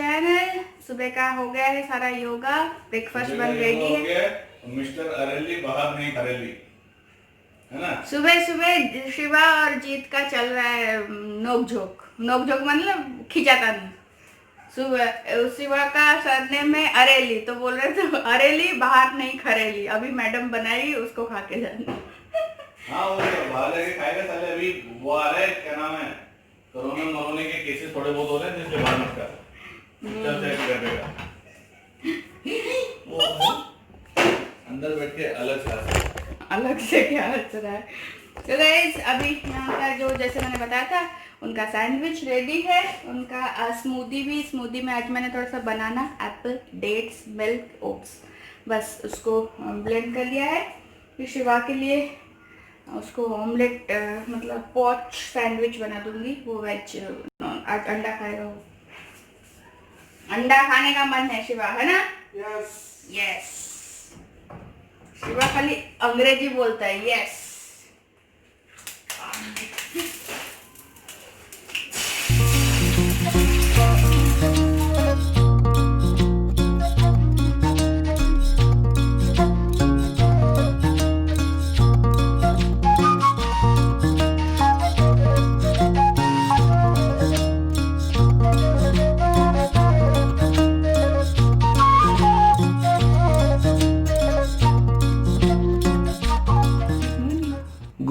Channel. सुबह का हो गया है सारा योगा, ब्रेकफास्ट बन रेडी है। मिस्टर अरेली बाहर नहीं करेली है ना। सुबह सुबह शिवा और जीत का चल रहा है नोकझोंक। नोकझोंक मतलब खिंचातानी। सुबह शिवा का सरनेम में अरेली, तो बोल रहे थे अरेली बाहर नहीं खरेली। अभी मैडम बनाई, उसको खा के जाना। हाँ वो बाहर जाके खाएगा साले। अभी वो आ रहा है, क्या नाम है, कोरोना के केसेस थोड़े बहुत हो रहे हैं, जिसके बाहर मत कर। चल चेक कर देगा वो अंदर बैठ के अलग से क्या हंस रहा है। तो गाइस अभी यहाँ का जो जैसे मैंने बताया था उनका सैंडविच रेडी है। उनका स्मूदी में आज मैंने थोड़ा सा बनाना, एप्पल, डेट्स, मिल्क, ओट्स, बस उसको ब्लेंड कर लिया है। फिर शिवा के लिए उसको ऑमलेट मतलब पॉच सैंडविच बना दूंगी। वो वेज अंडा खाएगा, वो अंडा खाने का मन है शिवा, है ना? यस। शिवा खाली अंग्रेजी बोलता है, yes.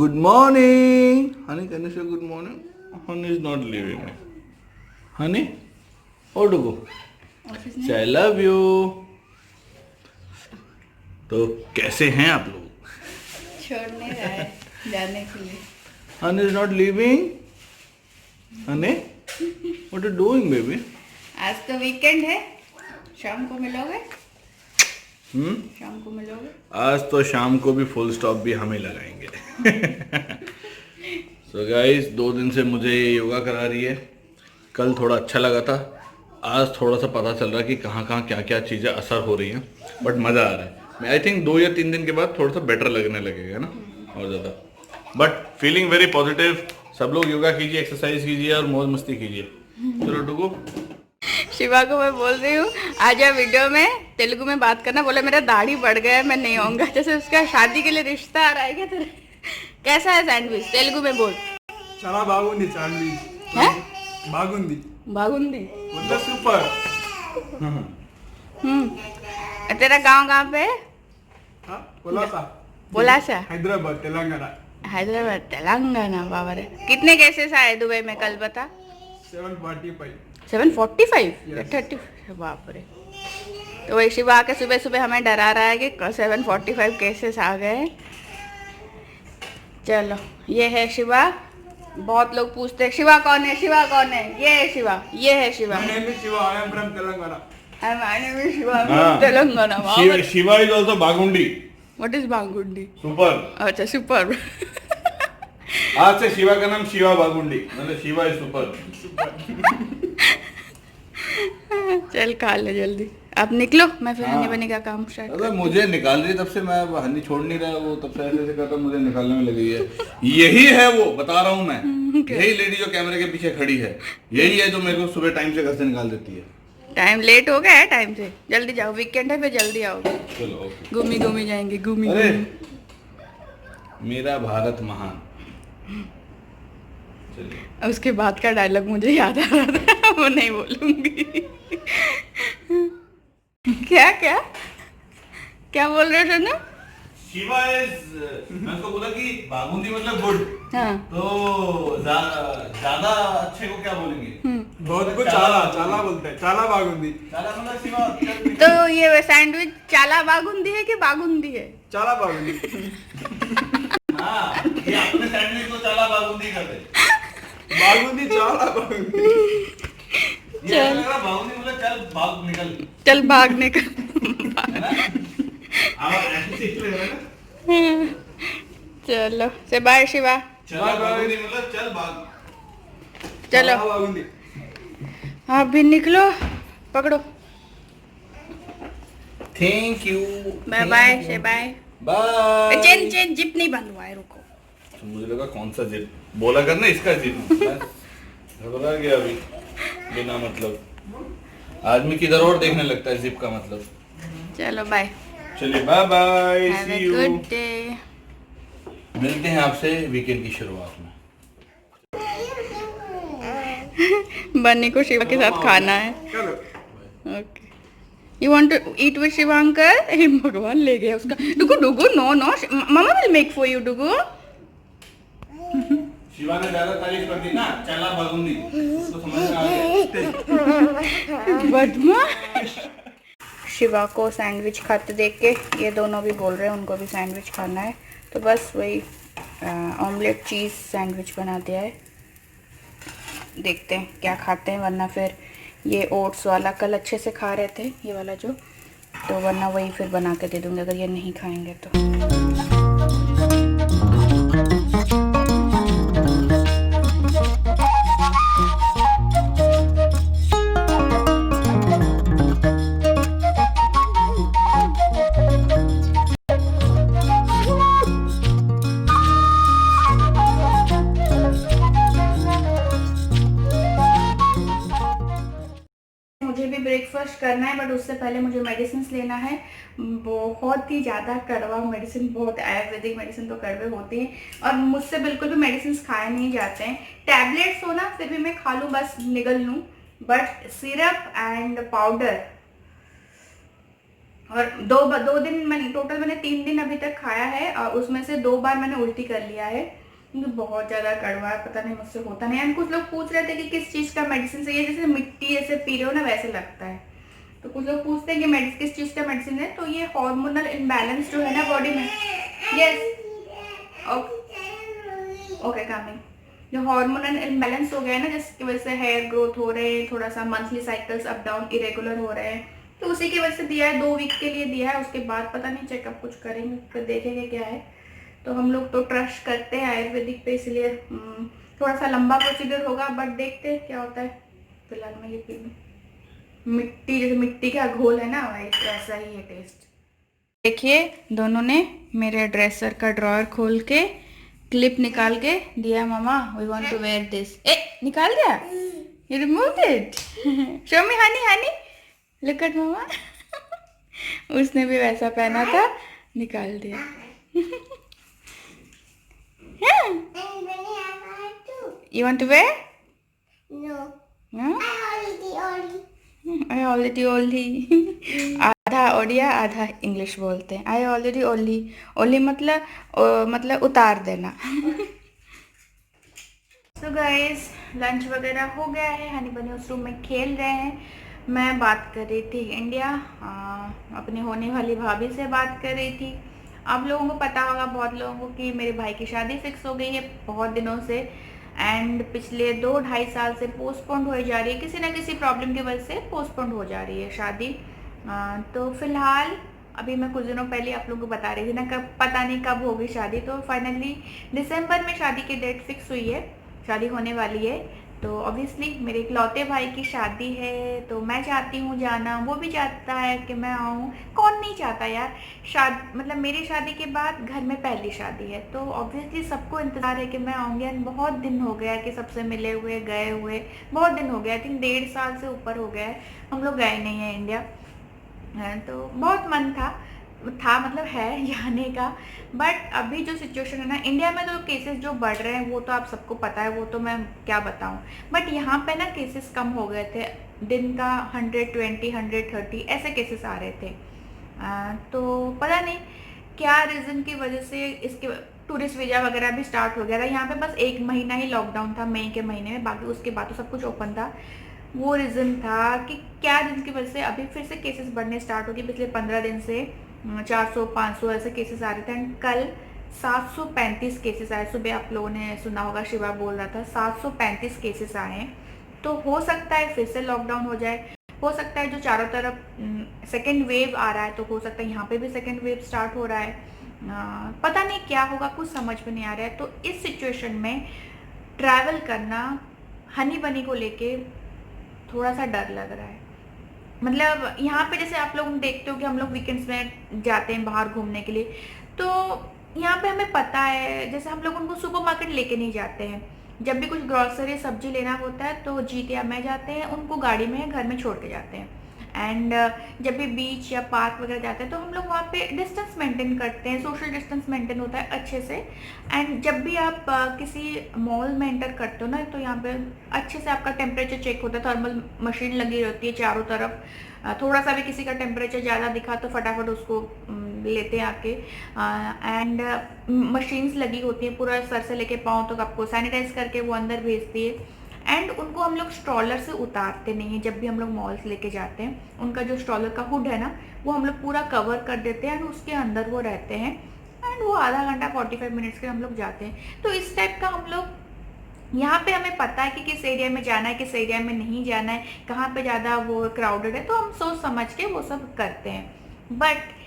Good morning. Honey, can you say good morning? Honey is not leaving me. Honey, or to go? Say I love you. तो कैसे हैं आप लोग? छोड़ने रहा है जाने के लिए। Honey is not leaving. Honey, what are you doing, baby? आज तो वीकेंड है, शाम को मिलोगे? शाम को मिलोगे? आज तो शाम को भी फुल स्टॉप भी हम ही लगाएंगे। सो गाइस 2 दिन से मुझे ये योगा करा रही है। कल थोड़ा अच्छा लगा था, आज थोड़ा सा पता चल रहा है कि कहाँ कहाँ क्या क्या चीज़ें असर हो रही हैं, बट मज़ा आ रहा है। मैं आई थिंक 2 या 3 दिन के बाद थोड़ा सा बेटर लगने लगेगा ना, और ज़्यादा। But feeling very positive. सब लोग योगा कीजिए, एक्सरसाइज कीजिए और मौज मस्ती कीजिए। चलो टुकू। शिवा को मैं बोल रही हूँ आजा वीडियो में तेलुगु में बात करना। बोले मेरा दाढ़ी बढ़ गया है, मैं नहीं आऊंगा। जैसे उसका शादी के लिए रिश्ता आ रहा है क्या तेरे? कैसा है सैंडविच? तेलुगु में बोल। చాలా బాగుంది सैंडविच है? బాగుంది बागुंदी मतलब सुपर। तेरा गांव कहाँ पे? हाँ पुलासा पुलासा, हैदराबाद तेलंगाना। हैदराबाद तेलंगाना। बाबा रे, कितने केसेस आए दुबई में कल बता? 745। 745 Yes. 30। बाप रे। तो वही शिवा आके सुबह सुबह हमें डरा रहा है कि 745 केसेस आ गए। चलो ये है शिवा। बहुत लोग पूछते हैं शिवा कौन है, शिवा कौन है? ये है शिवा, ये है Shiva. My name is Shiva. I am from Telangana. My name is Shiva, I'm from Telangana. Shiva is also बागुंडी। What is बागुंडी? सुपर। अच्छा सुपर। आज से शिवा का नाम शिवा बागुंडी, मतलब शिवा इज सुपर। चल खा ले जल्दी, अब निकलो। मैं फिर हनी बनी का काम स्टार्ट। अरे मुझे निकाल रही, तब से मैं हनी छोड़ नहीं रहा, वो तब से ऐसे करता मुझे निकालने में लगी है। यही है वो, बता रहा हूँ मैं। यही लेडी जो कैमरे के पीछे खड़ी है, यही है जो मेरे को सुबह टाइम से घर से निकाल देती है। टाइम लेट हो गया है, टाइम से जल्दी जाओ, वीकेंड है, फिर जल्दी आओगे। चलो ओके। घूमी घूमी जाएंगे, घूमी अरे घूमी। मेरा भारत महान। चलिए उसके बाद का डायलॉग मुझे याद आ रहा था, वो नहीं बोलूंगी। क्या क्या क्या बोल रहे हो ना? शिवा इज, मैं उसको बोला कि बागुंदी मतलब गुड, हाँ। तो ज्यादा अच्छे को क्या बोलेंगे? बहुत कुछ चाला चाला बोलते हैं। चाला बागुंदी। ज्यादा मतलब शिवा। तो ये सैंडविच चाला बागुंदी है कि बागुंदी है? चाला बागुंदी। हाँ, ये अपने सैंडविच को चाला बागुंदी कर दे। बागुंदी चाला बागुंदी। ये लग रहा बागुंदी मतलब चल भाग निकल। चल भागने का। है ना? अब ऐसे सीख ले ना। चलो से बाय शिवा। चला बागुंदी मतलब चल भाग। चलो चाला बागुंदी। आप भी निकलो, पकड़ो। Thank you. बाय बाय से bye. Bye. Chain chain zip नहीं बंद हुआ है, रुको। तो मुझे लगा कौन सा जिप बोला करना, इसका जिप घबरा गया अभी बिना मतलब। आदमी किधर और देखने लगता है जिप का मतलब। चलो बाय, चलिए bye bye, have see a you. Good day. मिलते हैं आपसे वीकेंड की शुरुआत में। बन्नी को शिवा के साथ खाना है। चलो okay, you want to eat with Shivankar? हे भगवान, ले गया उसका। डुगु डुगु, no no, mama will make for you डुगु। शिवा ने ज्यादा तारीफ कर दी ना, चला बागुंदी, तो समझ में आ गया। बदमाश। शिवा को सैंडविच खाते देख के ये दोनों भी बोल रहे हैं उनको भी सैंडविच खाना है, तो बस वही ऑमलेट चीज़ सैंडविच बना दिया है। देखते हैं क्या खाते हैं, वरना फिर ये ओट्स वाला कल अच्छे से खा रहे थे ये वाला जो, तो वरना वही फिर बना के दे दूँगी अगर ये नहीं खाएंगे तो। मुझे भी ब्रेकफास्ट करना है, बट उससे पहले मुझे मेडिसिन लेना है। बहुत ही ज़्यादा कड़वा मेडिसिन, बहुत आयुर्वेदिक मेडिसिन तो कड़वे होते हैं और मुझसे बिल्कुल भी मेडिसिन खाए नहीं जाते हैं। टैबलेट्स हो ना फिर भी मैं खा लूँ, बस निगल लूँ, बट सिरप एंड पाउडर, और दो दिन मैंने टोटल, मैंने 3 दिन अभी तक खाया है और उसमें से 2 बार मैंने उल्टी कर लिया है, क्योंकि बहुत ज़्यादा कड़वा है, पता नहीं मुझसे होता नहीं। एंड कुछ लोग पूछ रहे थे कि किस चीज़ का मेडिसिन चाहिए, जैसे मिट्टी जैसे पी रहे हो ना वैसे लगता है, तो कुछ लोग पूछते हैं कि किस चीज़ का मेडिसिन है, तो ये हार्मोनल इम्बैलेंस जो है ना बॉडी में, यस ओके कमिंग, जो हार्मोनल इम्बैलेंस हो गया है ना, जिसकी वजह से हेयर ग्रोथ हो रहे हैं, थोड़ा सा monthly cycles up down irregular हो रहे हैं, तो उसी की वजह से दिया है, 2 वीक के लिए दिया है। उसके बाद पता नहीं चेकअप कुछ करेंगे, फिर देखेंगे क्या है। तो हम लोग तो ट्रस्ट करते हैं आयुर्वेदिक पे, इसलिए थोड़ा सा लंबा प्रोसीजर होगा, बट देखते हैं क्या होता है। फिलहाल मैं ये मिट्टी, जैसे मिट्टी का घोल है ना वैसा ही है टेस्ट। देखिए दोनों ने मेरे ड्रेसर का ड्रॉअर खोल के क्लिप निकाल के दिया, mama we want to wear this. ए निकाल दिया, you removed it. Show me honey, honey look at mama. उसने भी वैसा पहना था, निकाल दिया। You want to wear? No. No? I already. आधा ओडिया आधा इंग्लिश बोलते हैं। I already ओली मतलब उतार देना। So guys, लंच वगैरह हो गया है, हनी बनी उस रूम में खेल रहे हैं। मैं बात कर रही थी इंडिया, अपनी होने वाली भाभी से बात कर रही थी। आप लोगों को पता होगा, बहुत लोगों को, कि मेरे भाई की शादी फिक्स हो गई है बहुत दिनों से, एंड पिछले 2-2.5 साल से पोस्टपोन्ड हो जा रही है, किसी ना किसी प्रॉब्लम की वजह से पोस्टपोन्ड हो जा रही है शादी। तो फिलहाल अभी मैं कुछ दिनों पहले आप लोगों को बता रही थी ना, कब पता नहीं कब होगी शादी, तो फाइनली दिसंबर में शादी की डेट फिक्स हुई है, शादी होने वाली है। तो ऑब्वियसली मेरे इकलौते भाई की शादी है, तो मैं चाहती हूँ जाना, वो भी चाहता है कि मैं आऊँ, कौन नहीं चाहता यार। मतलब मेरी शादी के बाद घर में पहली शादी है, तो ऑब्वियसली सबको इंतज़ार है कि मैं आऊँगी। एंड बहुत दिन हो गया है कि सबसे मिले हुए गए हुए, बहुत दिन हो गया, आई थिंक 1.5 साल से ऊपर हो गया है हम लोग गए नहीं हैं इंडिया। तो बहुत मन था मतलब है जाने का, बट अभी जो सिचुएशन है ना इंडिया में, तो केसेस जो बढ़ रहे हैं वो तो आप सबको पता है, वो तो मैं क्या बताऊं, बट यहाँ पे ना केसेस कम हो गए थे, दिन का 120 130 ऐसे केसेस आ रहे थे। तो पता नहीं क्या रीज़न की वजह से इसके टूरिस्ट वीज़ा वगैरह भी स्टार्ट हो गया था। यहाँ पे बस 1 महीना ही लॉकडाउन था, मई के महीने में, बाकी उसके बाद तो सब कुछ ओपन था। वो रीज़न था कि क्या रीज़न की वजह से अभी फिर से केसेस बढ़ने स्टार्ट हो गए। पिछले 15 दिन से 400-500 ऐसे केसेस आ रहे थे, एंड कल 735 केसेस आए। सुबह आप लोगों ने सुना होगा, शिवा बोल रहा था 735 केसेस आए हैं। तो हो सकता है फिर से लॉकडाउन हो जाए, हो सकता है जो चारों तरफ सेकेंड वेव आ रहा है, तो हो सकता है यहाँ पे भी सेकेंड वेव स्टार्ट हो रहा है। पता नहीं क्या होगा, कुछ समझ में नहीं आ रहा है। तो इस सिचुएशन में ट्रैवल करना हनी बनी को लेके थोड़ा सा डर लग रहा है। मतलब यहाँ पे जैसे आप लोग देखते हो कि हम लोग वीकेंड्स में जाते हैं बाहर घूमने के लिए, तो यहाँ पे हमें पता है, जैसे हम लोग उनको सुपरमार्केट लेके नहीं जाते हैं, जब भी कुछ ग्रॉसरी सब्जी लेना होता है तो जीत या मैं जाते हैं, उनको गाड़ी में घर में छोड़ के जाते हैं। एंड जब भी बीच या पार्क वगैरह जाते हैं तो हम लोग वहाँ पे डिस्टेंस मेंटेन करते हैं, सोशल डिस्टेंस मेंटेन होता है अच्छे से। एंड जब भी आप किसी मॉल में एंटर करते हो ना तो यहाँ पे अच्छे से आपका टेम्परेचर चेक होता है, थर्मल मशीन लगी रहती है चारों तरफ। थोड़ा सा भी किसी का टेम्परेचर ज़्यादा दिखा तो फटाफट उसको लेते हैं आके। एंड मशीन्स लगी होती हैं, पूरा सर से लेके पाँव तक आपको सैनिटाइज करके वो अंदर भेजती है। एंड उनको हम लोग स्ट्रॉलर से उतारते नहीं हैं। जब भी हम लोग मॉल्स लेके जाते हैं उनका जो स्ट्रॉलर का हुड है ना वो हम लोग पूरा कवर कर देते हैं एंड उसके अंदर वो रहते हैं। एंड वो आधा घंटा 45 मिनट्स के हम लोग जाते हैं। तो इस टाइप का हम लोग, यहाँ पे हमें पता है कि किस एरिया में जाना है, किस एरिया में नहीं जाना है, कहाँ पे ज़्यादा वो क्राउडेड है, तो हम सोच समझ के वो सब करते हैं। बट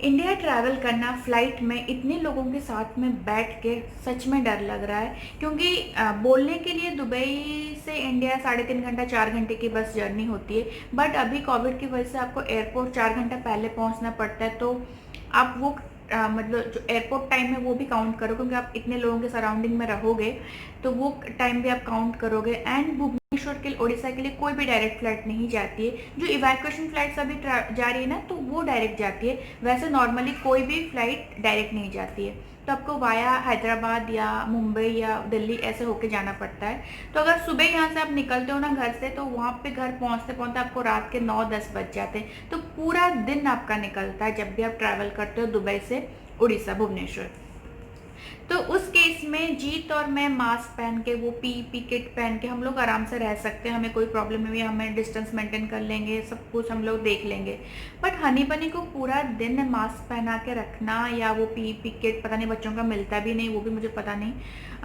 इंडिया ट्रैवल करना फ्लाइट में इतने लोगों के साथ में बैठ के सच में डर लग रहा है। क्योंकि बोलने के लिए दुबई से इंडिया 3.5 घंटा 4 घंटे की बस जर्नी होती है, बट अभी कोविड की वजह से आपको एयरपोर्ट 4 घंटा पहले पहुंचना पड़ता है। तो आप वो मतलब जो एयरपोर्ट टाइम है वो भी काउंट करो, क्योंकि आप इतने लोगों के सराउंडिंग में रहोगे तो वो टाइम भी आप काउंट करोगे। एंड भुवनेश्वर के उड़ीसा के लिए कोई भी डायरेक्ट फ्लाइट नहीं जाती है। जो इवैक्यूएशन फ्लाइट्स अभी जा रही है ना तो वो डायरेक्ट जाती है, वैसे नॉर्मली कोई भी फ्लाइट डायरेक्ट नहीं जाती है। तो आपको वाया हैदराबाद या मुंबई या दिल्ली ऐसे होके जाना पड़ता है। तो अगर सुबह यहाँ से आप निकलते हो ना घर से तो वहाँ पे घर पहुँचते पहुँचते आपको रात के 9-10 बज जाते हैं। तो पूरा दिन आपका निकलता है जब भी आप ट्रैवल करते हो दुबई से उड़ीसा भुवनेश्वर। तो उस केस में जीत और मैं मास्क पहन के, वो पी किट पहन के हम लोग आराम से रह सकते हैं, हमें कोई प्रॉब्लम नहीं है, हमें डिस्टेंस मेंटेन कर लेंगे, सब कुछ हम लोग देख लेंगे। बट हनी बनी को पूरा दिन मास्क पहना के रखना या वो पी किट पता नहीं बच्चों का मिलता भी नहीं, वो भी मुझे पता नहीं,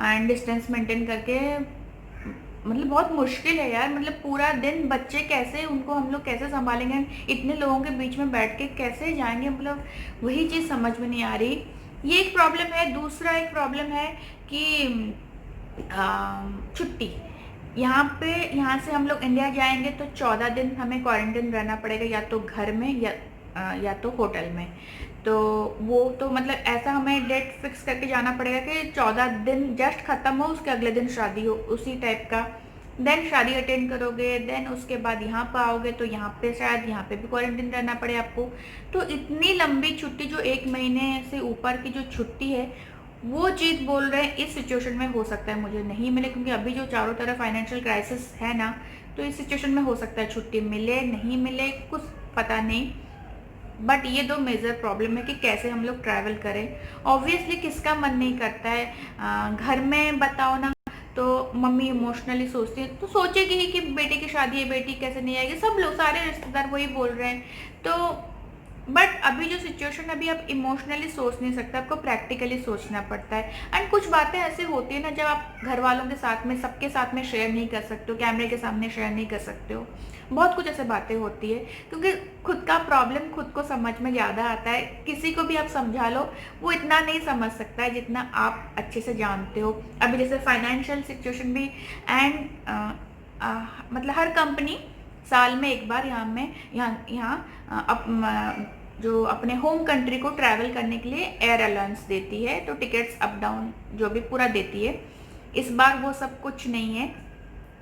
एंड डिस्टेंस मेंटेन करके मतलब बहुत मुश्किल है यार। मतलब पूरा दिन बच्चे कैसे, उनको हम लोग कैसे संभालेंगे, इतने लोगों के बीच में बैठ के कैसे जाएंगे, मतलब वही चीज़ समझ में नहीं आ रही। ये एक प्रॉब्लम है। दूसरा एक प्रॉब्लम है कि छुट्टी, यहाँ से हम लोग इंडिया जाएंगे तो 14 दिन हमें क्वारंटाइन रहना पड़ेगा, या तो घर में या तो होटल में। तो वो तो मतलब ऐसा हमें डेट फिक्स करके जाना पड़ेगा कि 14 दिन जस्ट खत्म हो उसके अगले दिन शादी हो, उसी टाइप का। देन शादी अटेंड करोगे, देन उसके बाद यहाँ पर आओगे तो यहाँ पे शायद यहाँ पे भी क्वारंटाइन रहना पड़े आपको। तो इतनी लंबी छुट्टी, जो 1 महीने से ऊपर की जो छुट्टी है, वो चीज़ बोल रहे हैं इस सिचुएशन में हो सकता है मुझे नहीं मिले, क्योंकि अभी जो चारों तरफ फाइनेंशियल क्राइसिस है ना, तो इस सिचुएशन में हो सकता है छुट्टी मिले नहीं मिले, कुछ पता नहीं। बट ये 2 मेजर प्रॉब्लम है कि कैसे हम लोग ट्रैवल करें। ऑब्वियसली किसका मन नहीं करता है, घर में बताओ ना तो मम्मी इमोशनली सोचती है, तो सोचेगी ही कि बेटे की शादी है, बेटी कैसे नहीं आएगी, सब लोग सारे रिश्तेदार वही बोल रहे हैं। तो बट अभी जो सिचुएशन, अभी आप इमोशनली सोच नहीं सकते, आपको प्रैक्टिकली सोचना पड़ता है। एंड कुछ बातें ऐसे होती है ना जब आप घर वालों के साथ में, सबके साथ में शेयर नहीं कर सकते हो, कैमरे के सामने शेयर नहीं कर सकते हो, बहुत कुछ ऐसे बातें होती है। क्योंकि खुद का प्रॉब्लम खुद को समझ में ज़्यादा आता है, किसी को भी आप समझा लो वो इतना नहीं समझ सकता है जितना आप अच्छे से जानते हो। अभी जैसे फाइनेंशियल सिचुएशन भी, एंड मतलब हर कंपनी साल में एक बार यहाँ जो अपने होम कंट्री को ट्रैवल करने के लिए एयर अलाउंस देती है, तो टिकट्स अप डाउन जो भी पूरा देती है। इस बार वो सब कुछ नहीं है।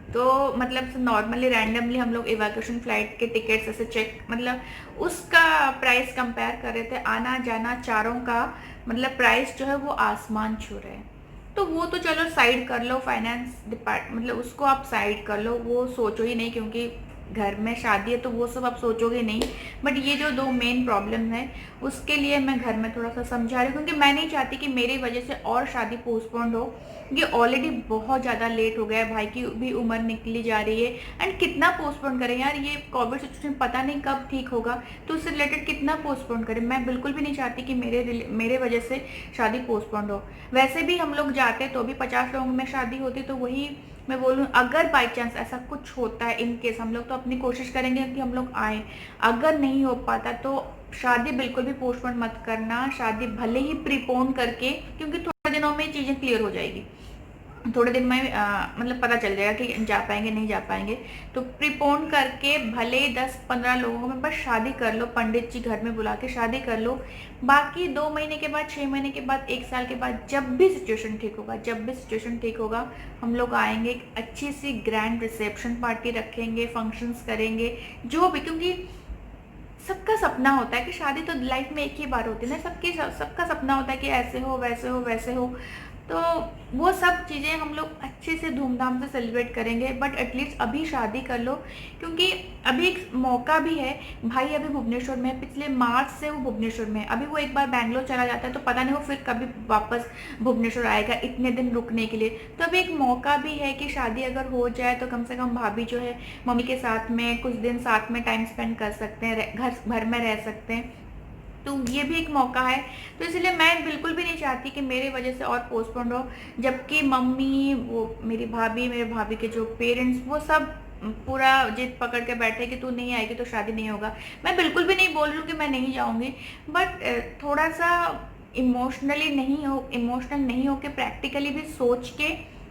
तो मतलब नॉर्मली रैंडमली हम लोग इवैक्यूएशन फ्लाइट के टिकट्स ऐसे चेक, मतलब उसका प्राइस कंपेयर कर रहे थे, आना जाना चारों का मतलब प्राइस जो है वो आसमान छू रहे हैं। तो वो तो चलो साइड कर लो, फाइनेंस डिपार्टमेंट मतलब उसको आप साइड कर लो, वो सोचो ही नहीं, क्योंकि घर में शादी है तो वो सब आप सोचोगे नहीं। बट ये जो 2 मेन प्रॉब्लम है उसके लिए मैं घर में थोड़ा सा समझा रही हूँ, क्योंकि मैं नहीं चाहती कि मेरी वजह से और शादी पोस्टपोन्ड हो। ये ऑलरेडी बहुत ज़्यादा लेट हो गया है, भाई की भी उम्र निकली जा रही है, एंड कितना पोस्टपोन करें यार, ये कोविड सिचुएशन पता नहीं कब ठीक होगा, तो उससे रिलेटेड कितना पोस्टपोन करें। मैं बिल्कुल भी नहीं चाहती कि मेरे वजह से शादी पोस्टपोन्ड हो। वैसे भी हम लोग जाते तो भी 50 लोगों में शादी होती, तो वही मैं बोलूँ, अगर बाई चांस ऐसा कुछ होता है इन केस, हम लोग तो अपनी कोशिश करेंगे कि हम लोग आए। अगर नहीं हो पाता तो शादी बिल्कुल भी पोस्टपोन मत करना, शादी भले ही प्रीपोन करके, क्योंकि थोड़े दिनों में चीज़ें क्लियर हो जाएगी। थोड़े दिन में मतलब पता चल जाएगा कि जा पाएंगे नहीं जा पाएंगे। तो प्रीपोन करके भले 10-15 लोगों में बस शादी कर लो, पंडित जी घर में बुला के शादी कर लो। बाकी 2 महीने के बाद, 6 महीने के बाद, 1 साल के बाद, जब भी सिचुएशन ठीक होगा, जब भी सिचुएशन ठीक होगा, हम लोग आएंगे, एक अच्छी सी ग्रैंड रिसेप्शन पार्टी रखेंगे, फंक्शंस करेंगे, जो भी। क्योंकि सबका सपना होता है कि शादी तो लाइफ में एक ही बार होती है ना, सबका सपना होता है कि ऐसे हो, वैसे हो, वैसे हो। तो वो सब चीज़ें हम लोग अच्छे से धूमधाम से सेलिब्रेट करेंगे। बट एटलीस्ट अभी शादी कर लो, क्योंकि अभी एक मौका भी है। भाई अभी भुवनेश्वर में है, पिछले मार्च से वो भुवनेश्वर में है। अभी वो एक बार बैंगलोर चला जाता है तो पता नहीं वो फिर कभी वापस भुवनेश्वर आएगा इतने दिन रुकने के लिए। तो अभी एक मौका भी है कि शादी अगर हो जाए तो कम से कम भाभी जो है मम्मी के साथ में कुछ दिन साथ में टाइम स्पेंड कर सकते हैं, घर में रह सकते हैं। तो ये भी एक मौका है। तो इसलिए मैं बिल्कुल भी नहीं चाहती कि मेरे वजह से और पोस्टपोन हो, जबकि मम्मी, वो मेरी भाभी, मेरे भाभी के जो पेरेंट्स, वो सब पूरा जिद पकड़ के बैठे कि तू नहीं आएगी तो शादी नहीं होगा। मैं बिल्कुल भी नहीं बोल रही हूँ कि मैं नहीं जाऊँगी, बट थोड़ा सा इमोशनल नहीं हो के प्रैक्टिकली भी सोच के,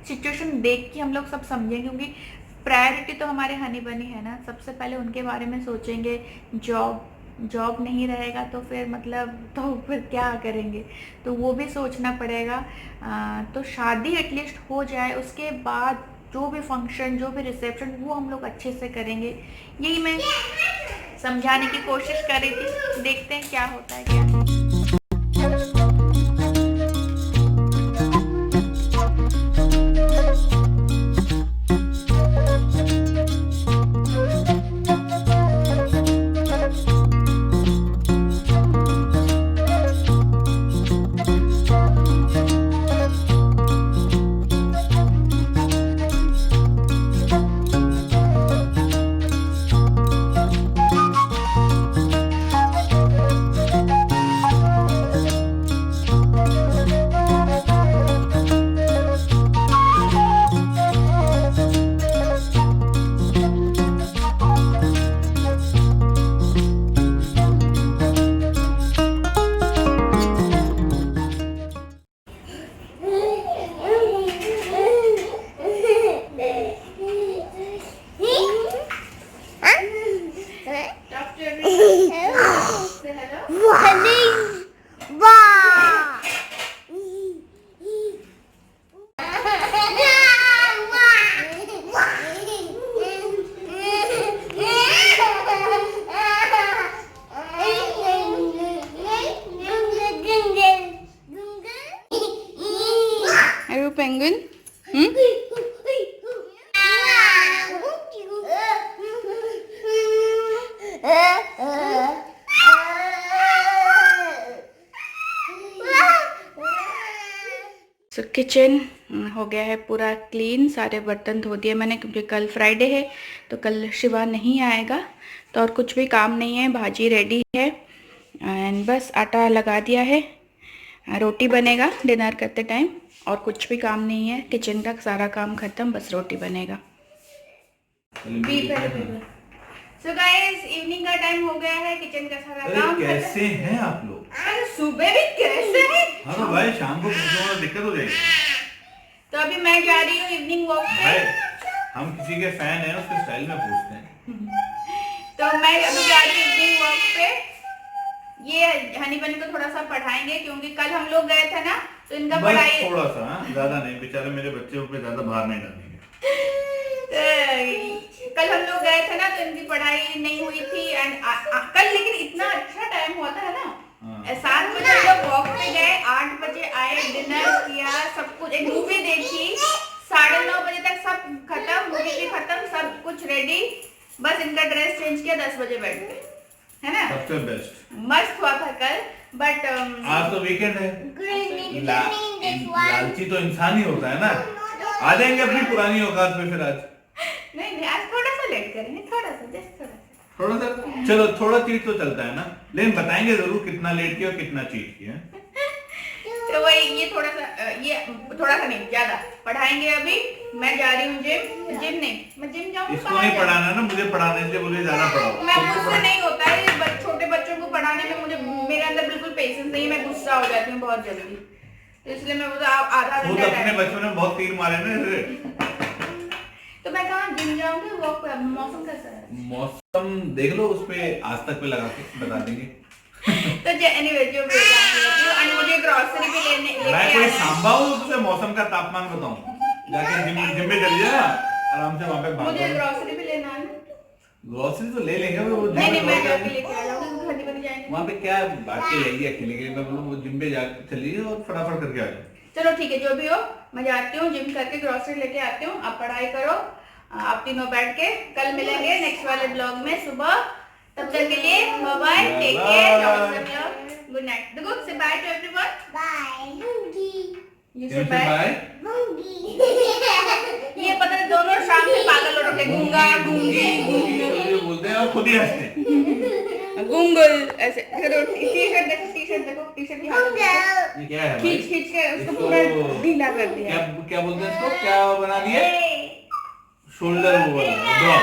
सिचुएशन देख के हम लोग सब समझें। क्योंकि प्रायोरिटी तो हमारे हनी बनी है ना, सबसे पहले उनके बारे में सोचेंगे। जॉब नहीं रहेगा तो फिर मतलब तो फिर क्या करेंगे, तो वो भी सोचना पड़ेगा। तो शादी एटलीस्ट हो जाए, उसके बाद जो भी फंक्शन, जो भी रिसेप्शन, वो हम लोग अच्छे से करेंगे। यही मैं समझाने की कोशिश कर रही थी, देखते हैं क्या होता है क्या। Penguin? तो किचन हो गया है पूरा क्लीन, सारे बर्तन धो दिए मैंने, क्योंकि कल फ्राइडे है तो कल शिवा नहीं आएगा। तो और कुछ भी काम नहीं है, भाजी रेडी है एंड बस आटा लगा दिया है, रोटी बनेगा डिनर करते टाइम। और कुछ भी काम नहीं है, किचन का सारा काम खत्म, बस रोटी बनेगा। सो गाइस, इवनिंग का टाइम हो गया है, किचन का सारा काम कैसे हैं आप लोग? अरे सुबह भी कैसे है? हाँ तो भाई शाम को पूछो, दिक्कत हो जाएगी। तो अभी मैं जा रही हूँ इवनिंग वॉक पे। हम किसी के फैन हैं, उसके स्टाइल में पूछते हैं। तो मैं अभी जा रही हूँ इवनिंग वॉक पे। ये हनी बनी को थोड़ा सा पढ़ाएंगे, क्योंकि कल हम लोग गए थे ना, तो इनका पढ़ाई थोड़ा सा, ज्यादा नहीं, बेचारे मेरे बच्चे पे ज्यादा भार नहीं डालेंगे। कल हम लोग गए थे ना, तो इनकी पढ़ाई नहीं हुई थी। एंड कल लेकिन इतना अच्छा टाइम हुआ था ना, 7 बजे लोग वॉक पे गए, 8 बजे आए, डिनर किया, सब कुछ, एक मूवी देखी, 9:30 बजे तक सब खत्म, मूवी भी खत्म, सब कुछ रेडी। बस इनका ड्रेस चेंज किया, 10 बजे बैठ गए, है ना। सबसे बेस्ट मस्त हुआ था कल। बट आज तो वीकेंड है, लालची तो इंसान ही होता है ना। आ जाएंगे अपनी पुरानी औकात पे फिर आज। नहीं, आज थोड़ा सा लेट करेंगे, थोड़ा सा, जस्ट थोड़ा सा। चलो थोड़ा चीट तो चलता है ना, लेकिन बताएंगे जरूर कितना लेट किया और कितना चीट किया। तो वही, ये थोड़ा सा नहीं, ज्यादा पढ़ाएंगे। अभी मैं जा रही हूँ जिम नहीं, मैं जिम जाऊँगी। इसको नहीं पढ़ाना ना, मुझे पढ़ाने से बोले ज्यादा पढ़ाओ। मैं मुझसे नहीं होता है, छोटे बच्चों को पढ़ाने में मेरे अंदर बिल्कुल पेशेंस नहीं है, मैं गुस्सा हो जाती हूँ बहुत जल्दी। इसलिए मैं बोला आधा खुद घंटा अपने टाइम। बचपन में बहुत तीर मारे ना इसे। तो मैं कहाँ जिम जाऊंगी, वॉक पे। मौसम कैसा है? मौसम देख लो, उस पे आज तक पे लगा के बता देंगे। तो एनीवे जो भी और मुझे ग्रोसरी भी लेके मैं कोई आना है। सांबा हूँ तुझे मौसम का तापमान बताऊं? जाके जिम में चली जा आराम से वहाँ पे भाग। मुझे ग्रोसरी भी लेना है। ग्रोसरी तो ले लेंगे वो जिम नहीं में नहीं, मैं थोड़ा जाके सा- लेके आ जाऊंगी, घर बन जाएंगे। वहाँ पे क्या बात के यही अकेले के लिए मैं बोलूँ वो जिम पे जा चलिए और फटाफट करके आ जाओ। चलो ठीक है, जो भी हो मैं जाती हूँ, जिम करके ग्रोसरी लेके आती हूँ। आप पढ़ाई करो, आप तीनों बैठ के। कल मिलेंगे नेक्स्ट वाले ब्लॉग में सुबह। तब तक के लिए bye bye, take care, good night. देखो से bye to everyone. Bye, Monkey. यू से जिम से बाय। बाय। Monkey. ये पता नहीं दोनों शाम से पागल हो रखे, गूंगा गूंगी ये बोलते हैं और खुद ही हंसते हैं। गूंगल ऐसे। टी शर्ट देखो, टी शर्ट देखो, टी शर्ट की हालत देखो। ये क्या है भाई? खींच खींच के उसको इसको- पूरा ढीला कर दिया। क्या क्या बोलते हैं इसको? क्या बना दिए? शोल्डर वो वाला ड्रॉप।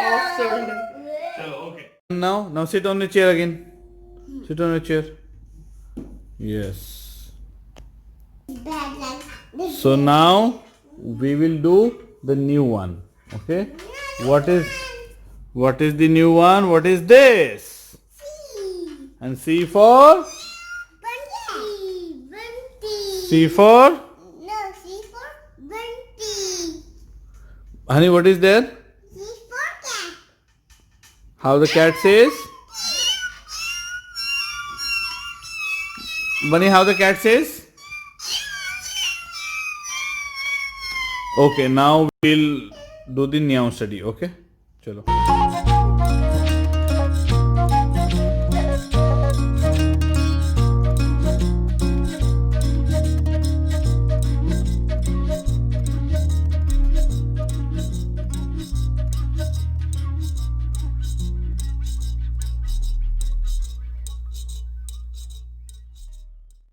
Off shoulder. चलो okay. Now sit on the chair again. Sit on the chair. Yes. Bad like this. So now we will do the new one. Okay. What is the new one? What is this? And C for Bunty. C for No, C for Bunty. honey. What is there? C for cat. How the cat says? Bunny, how the cat says? Okay, now we'll do the meow study. Okay, chalo.